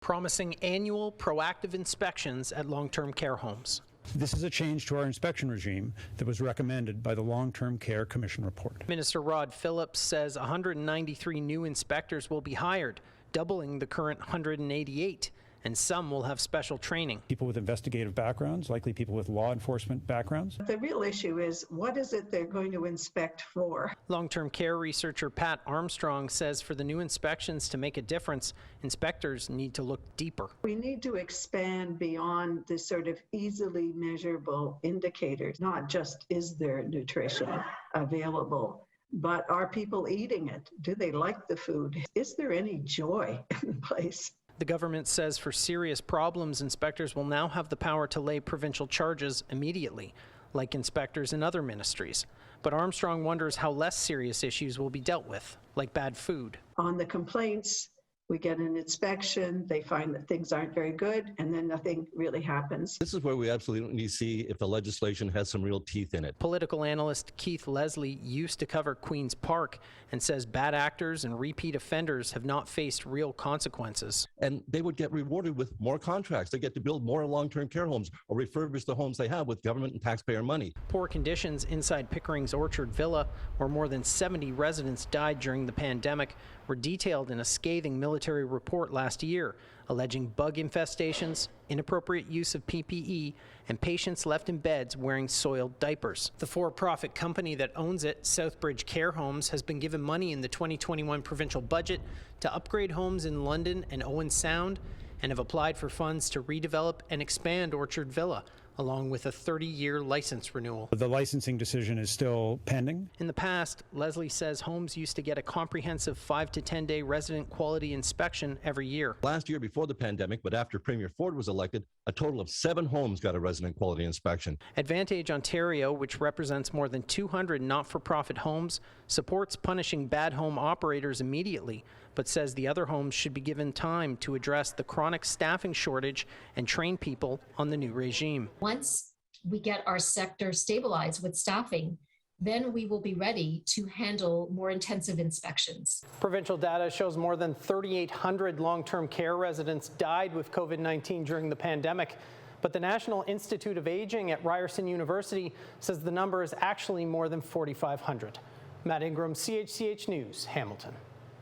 promising annual proactive inspections at long-term care homes. This is a change to our inspection regime that was recommended by the Long-Term Care Commission report. Minister Rod Phillips says 193 new inspectors will be hired, doubling the current 188, and some will have special training. People with investigative backgrounds, likely people with law enforcement backgrounds. The real issue is, what is it they're going to inspect for? Long-term care researcher Pat Armstrong says for the new inspections to make a difference, inspectors need to look deeper. We need to expand beyond the sort of easily measurable indicators, not just is there nutrition available, but are people eating it? Do they like the food? Is there any joy in the place? The government says for serious problems, inspectors will now have the power to lay provincial charges immediately, like inspectors in other ministries. But Armstrong wonders how less serious issues will be dealt with, like bad food. On the complaints, we get an inspection, they find that things aren't very good, and then nothing really happens. This is where we absolutely need to see if the legislation has some real teeth in it. Political analyst Keith Leslie used to cover Queen's Park and says bad actors and repeat offenders have not faced real consequences. And they would get rewarded with more contracts. They get to build more long-term care homes or refurbish the homes they have with government and taxpayer money. Poor conditions inside Pickering's Orchard Villa, where more than 70 residents died during the pandemic, were detailed in a scathing military report last year, alleging bug infestations, inappropriate use of PPE, and patients left in beds wearing soiled diapers. The for-profit company that owns it, Southbridge Care Homes, has been given money in the 2021 provincial budget to upgrade homes in London and Owen Sound, and have applied for funds to redevelop and expand Orchard Villa, along with a 30-year license renewal. The licensing decision is still pending. In the past, Leslie says homes used to get a comprehensive 5 to 10 day resident quality inspection every year. Last year before the pandemic, but after Premier Ford was elected, a total of 7 homes got a resident quality inspection. Advantage Ontario, which represents more than 200 not-for-profit homes, supports punishing bad home operators immediately, but says the other homes should be given time to address the chronic staffing shortage and train people on the new regime. Once we get our sector stabilized with staffing, then we will be ready to handle more intensive inspections. Provincial data shows more than 3,800 long-term care residents died with COVID-19 during the pandemic. But the National Institute of Aging at Ryerson University says the number is actually more than 4,500. Matt Ingram, CHCH News, Hamilton.